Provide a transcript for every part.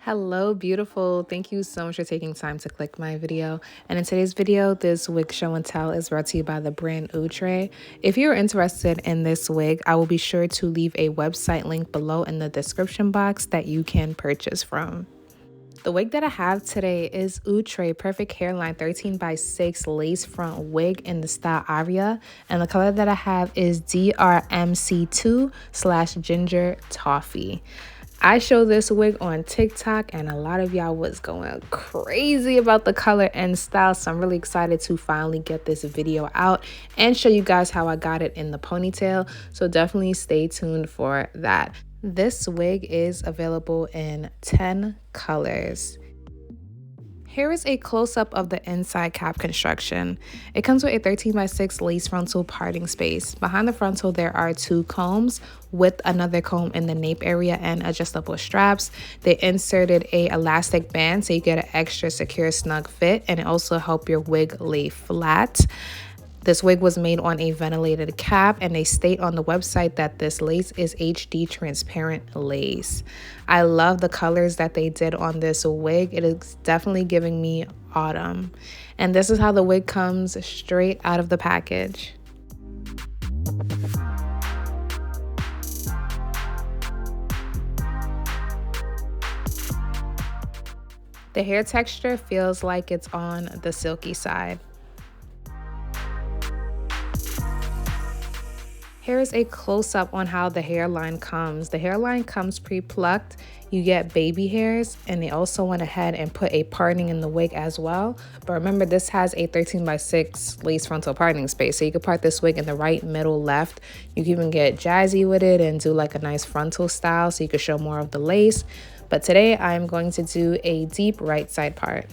Hello, beautiful. Thank you so much for taking time to click my video. And in today's video, this wig show and tell is brought to you by the brand Outre. If you're interested in this wig, I will be sure to leave a website link below in the description box that you can purchase from. The wig that I have today is Outre Perfect Hairline 13x6 lace front wig in the style Aria, and the color that I have is DRMC2/ginger toffee. I showed this wig on TikTok and a lot of y'all was going crazy about the color and style, so I'm really excited to finally get this video out and show you guys how I got it in the ponytail, so definitely stay tuned for that. This wig is available in 10 colors. Here is a close-up of the inside cap construction. It comes with a 13x6 lace frontal parting space. Behind the frontal, there are 2 combs with another comb in the nape area and adjustable straps. They inserted a elastic band so you get an extra secure snug fit, and it also helps your wig lay flat. This wig was made on a ventilated cap, and they state on the website that this lace is HD transparent lace. I love the colors that they did on this wig. It is definitely giving me autumn. And this is how the wig comes straight out of the package. The hair texture feels like it's on the silky side. Here is a close-up on how the hairline comes. The hairline comes pre-plucked. You get baby hairs, and they also went ahead and put a parting in the wig as well. But remember, this has a 13x6 lace frontal parting space, so you can part this wig in the right, middle, left. You can even get jazzy with it and do like a nice frontal style so you can show more of the lace. But today I'm going to do a deep right side part.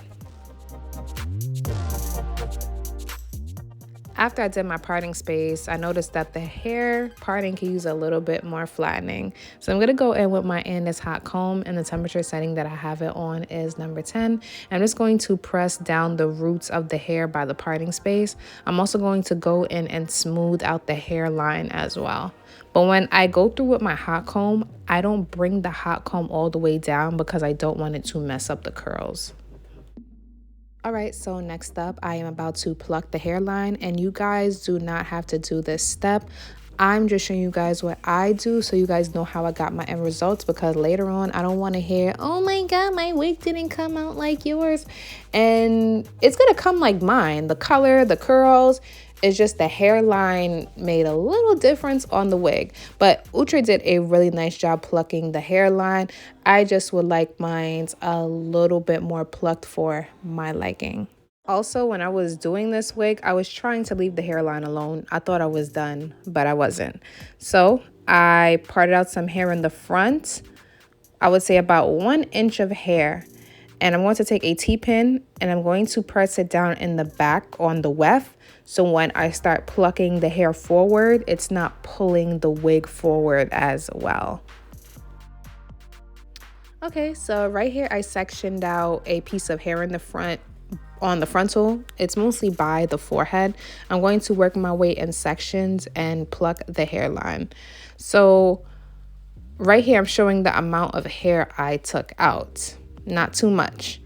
After I did my parting space, I noticed that the hair parting can use a little bit more flattening. So I'm going to go in with my Andis hot comb, and the temperature setting that I have it on is number 10. I'm just going to press down the roots of the hair by the parting space. I'm also going to go in and smooth out the hairline as well. But when I go through with my hot comb, I don't bring the hot comb all the way down because I don't want it to mess up the curls. Alright, so next up, I am about to pluck the hairline, and you guys do not have to do this step. I'm just showing you guys what I do so you guys know how I got my end results, because later on I don't want to hear, oh my god, my wig didn't come out like yours. And it's gonna come like mine. The color, the curls, it's just the hairline made a little difference on the wig. But Outre did a really nice job plucking the hairline. I just would like mine a little bit more plucked for my liking. Also, when I was doing this wig, I was trying to leave the hairline alone. I thought I was done, but I wasn't. So I parted out some hair in the front. I would say about 1 inch of hair. And I'm going to take a T-pin and I'm going to press it down in the back on the weft. So when I start plucking the hair forward, it's not pulling the wig forward as well. Okay, so right here I sectioned out a piece of hair in the front on the frontal. It's mostly by the forehead. I'm going to work my way in sections and pluck the hairline. So right here I'm showing the amount of hair I took out, not too much.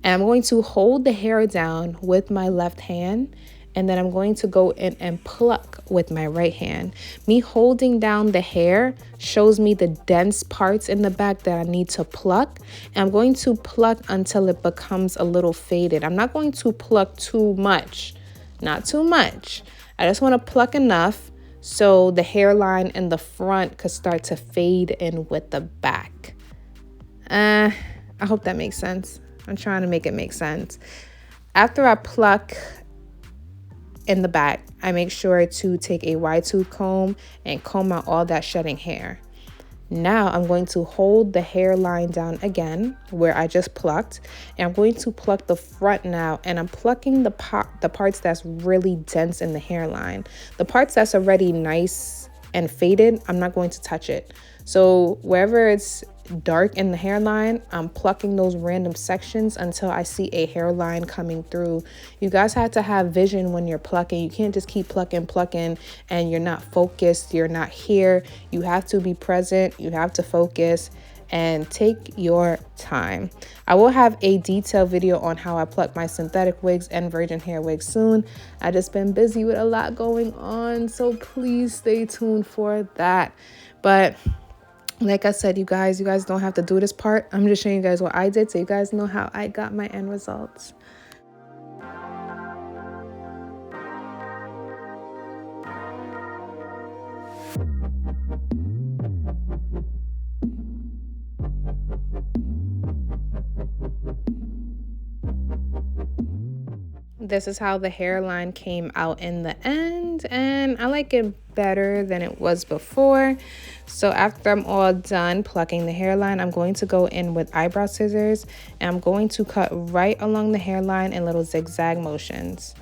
And I'm going to hold the hair down with my left hand, and then I'm going to go in and pluck with my right hand. Me holding down the hair shows me the dense parts in the back that I need to pluck. And I'm going to pluck until it becomes a little faded. I'm not going to pluck too much, not too much. I just want to pluck enough so the hairline in the front could start to fade in with the back. I hope that makes sense. I'm trying to make it make sense. After I pluck in the back, I make sure to take a wide tooth comb and comb out all that shedding hair. Now I'm going to hold the hairline down again where I just plucked, and I'm going to pluck the front now, and I'm plucking the parts that's really dense in the hairline. The parts that's already nice and faded, I'm not going to touch it. So wherever it's dark in the hairline, I'm plucking those random sections until I see a hairline coming through. You guys have to have vision when you're plucking. You can't just keep plucking and you're not focused, you're not here. You have to be present, you have to focus, and take your time. I will have a detailed video on how I pluck my synthetic wigs and virgin hair wigs soon. I just been busy with a lot going on, so please stay tuned for that. But like I said, you guys don't have to do this part. I'm just showing you guys what I did so you guys know how I got my end results. This is how the hairline came out in the end, and I like it better than it was before. So after I'm all done plucking the hairline, I'm going to go in with eyebrow scissors, and I'm going to cut right along the hairline in little zigzag motions.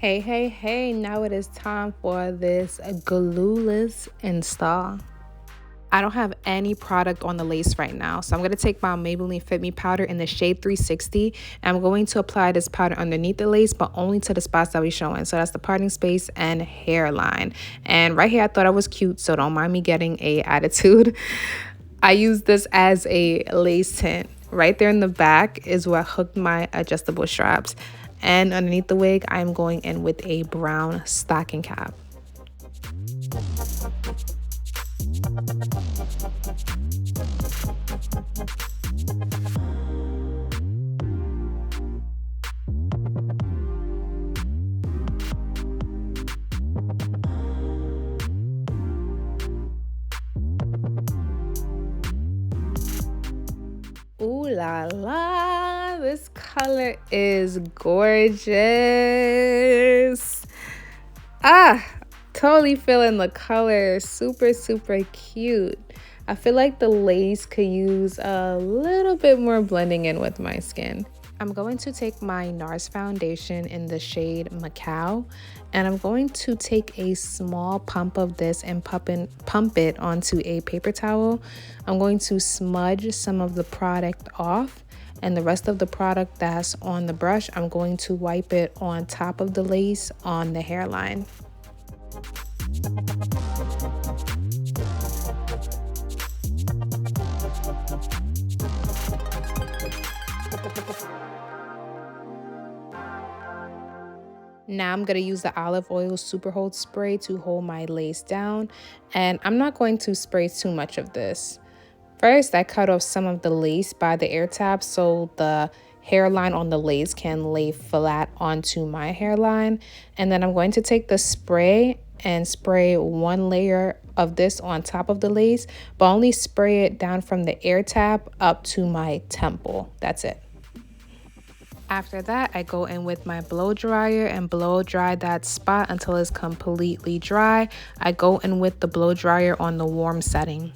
Hey, now it is time for this glueless install. I don't have any product on the lace right now, so I'm going to take my Maybelline Fit Me powder in the shade 360, and I'm going to apply this powder underneath the lace, but only to the spots that we're showing. So that's the parting space and hairline. And right here, I thought I was cute, so don't mind me getting a attitude. I use this as a lace tint. Right there in the back is where I hooked my adjustable straps. And underneath the wig, I'm going in with a brown stocking cap. Ooh la la, this color is gorgeous. Totally feeling the color. Super cute. I feel like the lace could use a little bit more blending in with my skin. I'm going to take my NARS foundation in the shade Macao, and I'm going to take a small pump of this and pump it onto a paper towel. I'm going to smudge some of the product off, and the rest of the product that's on the brush, I'm going to wipe it on top of the lace on the hairline. Now I'm going to use the olive oil super hold spray to hold my lace down, and I'm not going to spray too much of this. First, I cut off some of the lace by the air tab so the hairline on the lace can lay flat onto my hairline. And then I'm going to take the spray and spray one layer of this on top of the lace, but only spray it down from the air tab up to my temple. That's it. After that, I go in with my blow dryer and blow dry that spot until it's completely dry. I go in with the blow dryer on the warm setting.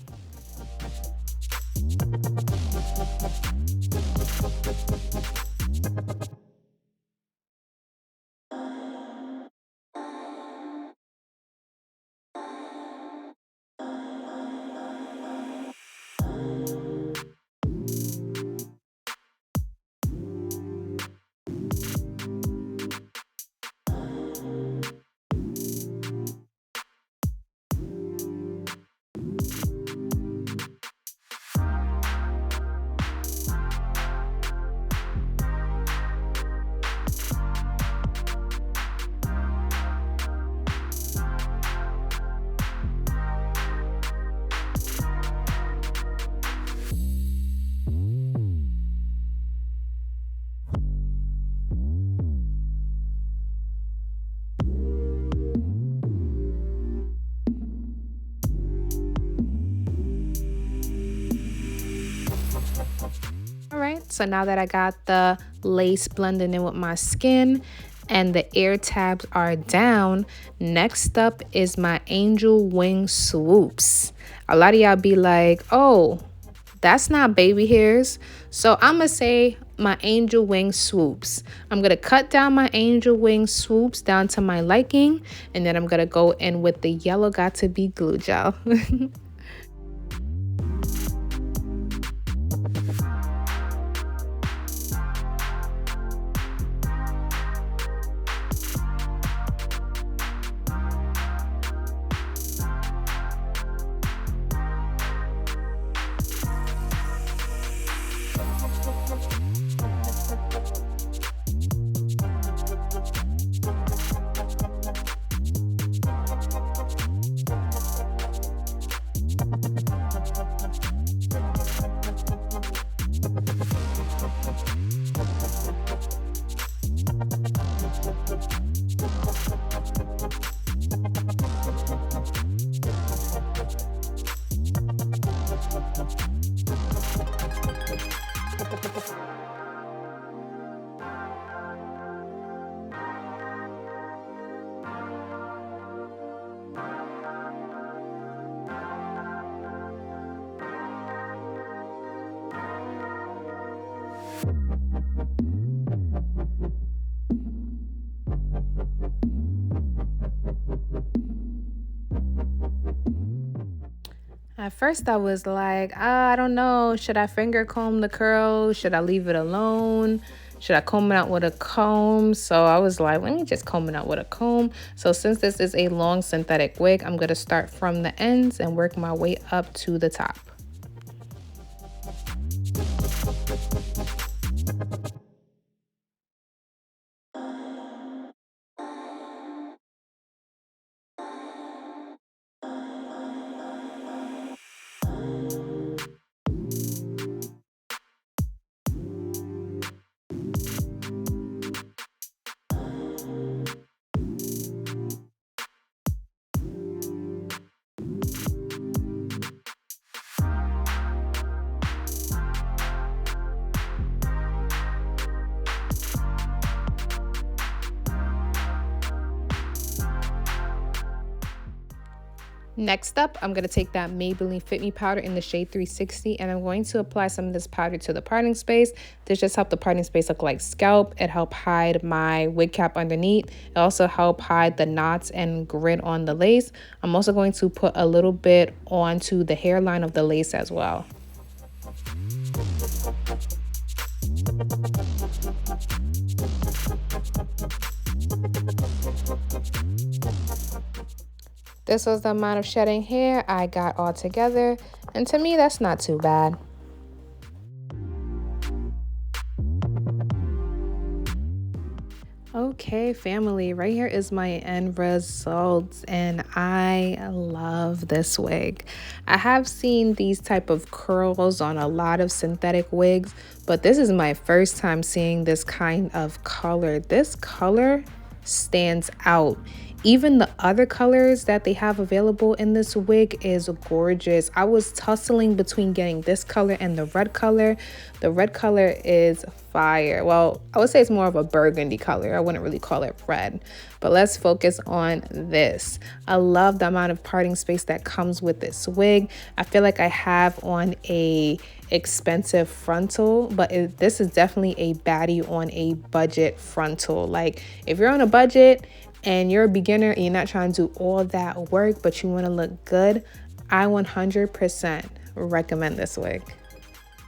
So now that I got the lace blending in with my skin, and the ear tabs are down. Next up is my angel wing swoops. A lot of y'all be like, oh, that's not baby hairs. So I'm gonna say my angel wing swoops. I'm gonna cut down my angel wing swoops down to my liking, and then I'm gonna go in with the yellow got to be glue gel. At first, I was like, I don't know. Should I finger comb the curl? Should I leave it alone? Should I comb it out with a comb? So I was like, let me just comb it out with a comb. So since this is a long synthetic wig, I'm going to start from the ends and work my way up to the top. Next up, I'm going to take that Maybelline Fit Me powder in the shade 360, and I'm going to apply some of this powder to the parting space. This just helped the parting space look like scalp. It helped hide my wig cap underneath. It also helped hide the knots and grit on the lace. I'm also going to put a little bit onto the hairline of the lace as well. This was the amount of shedding hair I got all together, and to me, that's not too bad. Okay, family, right here is my end result, and I love this wig. I have seen these type of curls on a lot of synthetic wigs, but this is my first time seeing this kind of color. This color stands out. Even the other colors that they have available in this wig is gorgeous. I was tussling between getting this color and the red color. The red color is fire. Well, I would say it's more of a burgundy color. I wouldn't really call it red, but let's focus on this. I love the amount of parting space that comes with this wig. I feel like I have on a expensive frontal, but this is definitely a baddie on a budget frontal. Like if you're on a budget and you're a beginner and you're not trying to do all that work, but you want to look good, I 100% recommend this wig.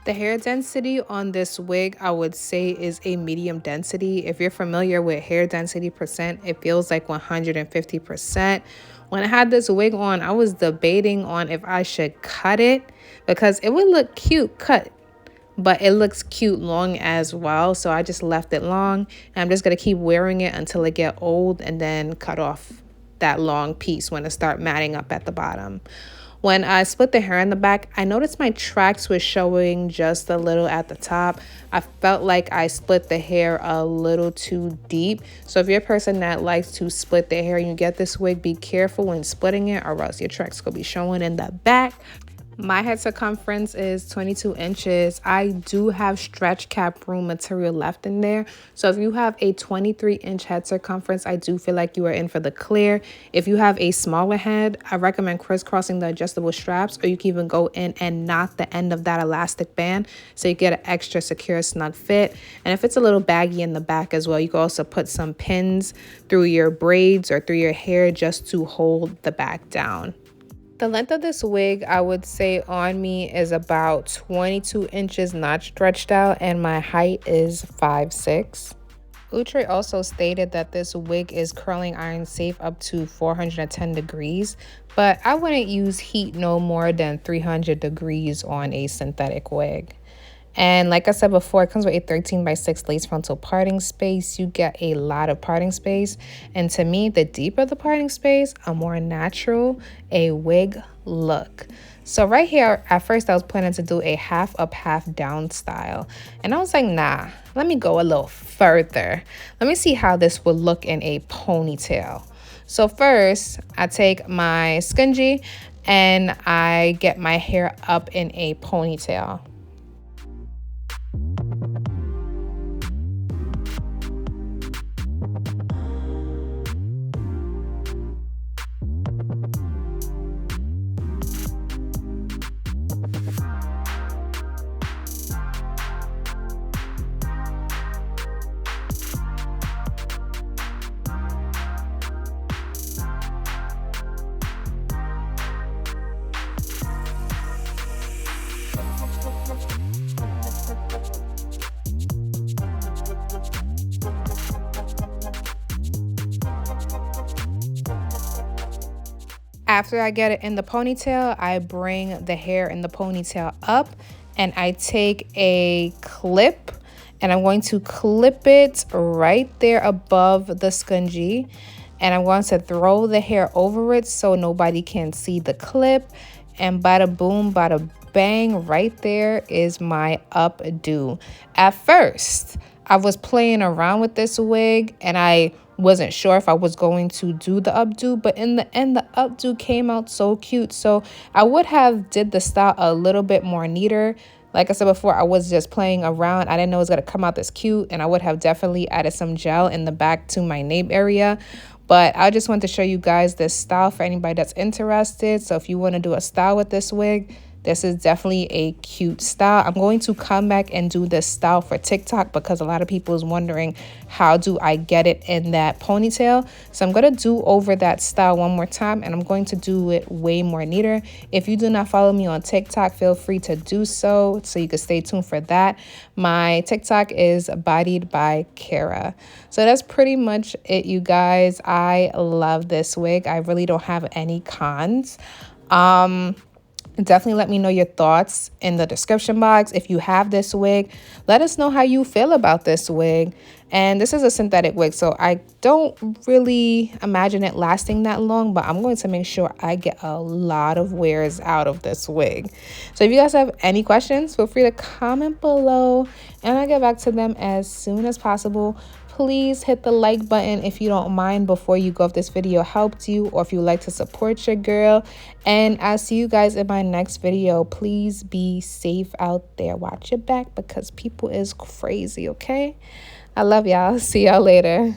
The hair density on this wig, I would say, is a medium density. If you're familiar with hair density percent, it feels like 150%. When I had this wig on, I was debating on if I should cut it because it would look cute cut, but it looks cute long as well. So I just left it long, and I'm just going to keep wearing it until it get old and then cut off that long piece when it start matting up at the bottom. When I split the hair in the back, I noticed my tracks was showing just a little at the top. I felt like I split the hair a little too deep. So if you're a person that likes to split their hair and you get this wig, be careful when splitting it, or else your tracks could be showing in the back. My head circumference is 22 inches. I do have stretch cap room material left in there. So if you have a 23-inch head circumference, I do feel like you are in for the clear. If you have a smaller head, I recommend crisscrossing the adjustable straps, or you can even go in and knot the end of that elastic band so you get an extra secure snug fit. And if it's a little baggy in the back as well, you can also put some pins through your braids or through your hair just to hold the back down. The length of this wig, I would say on me, is about 22 inches not stretched out, and my height is 5'6". Outre also stated that this wig is curling iron safe up to 410 degrees, but I wouldn't use heat no more than 300 degrees on a synthetic wig. And like I said before, it comes with a 13x6 lace frontal parting space. You get a lot of parting space. And to me, the deeper the parting space, a more natural a wig look. So right here, at first I was planning to do a half up, half down style. And I was like, nah, let me go a little further. Let me see how this would look in a ponytail. So first, I take my scrunchie and I get my hair up in a ponytail. After I get it in the ponytail, I bring the hair in the ponytail up and I take a clip and I'm going to clip it right there above the scrunchie. And I'm going to throw the hair over it so nobody can see the clip. And bada boom, bada bang, right there is my updo. At first, I was playing around with this wig and I wasn't sure if I was going to do the updo, but in the end the updo came out so cute. So I would have did the style a little bit more neater. Like I said before, I was just playing around. I didn't know it was going to come out this cute, and I would have definitely added some gel in the back to my nape area. But I just wanted to show you guys this style for anybody that's interested. So if you want to do a style with this wig, this is definitely a cute style. I'm going to come back and do this style for TikTok because a lot of people is wondering how do I get it in that ponytail. So I'm going to do over that style one more time and I'm going to do it way more neater. If you do not follow me on TikTok, feel free to do so you can stay tuned for that. My TikTok is Bodied by Kara. So that's pretty much it, you guys. I love this wig. I really don't have any cons. Definitely let me know your thoughts in the description box. If you have this wig, let us know how you feel about this wig. And this is a synthetic wig, so I don't really imagine it lasting that long, but I'm going to make sure I get a lot of wears out of this wig. So if you guys have any questions, feel free to comment below and I'll get back to them as soon as possible. Please hit the like button if you don't mind before you go, if this video helped you or if you like to support your girl. And I'll see you guys in my next video. Please be safe out there. Watch your back because people is crazy, okay? I love y'all. See y'all later.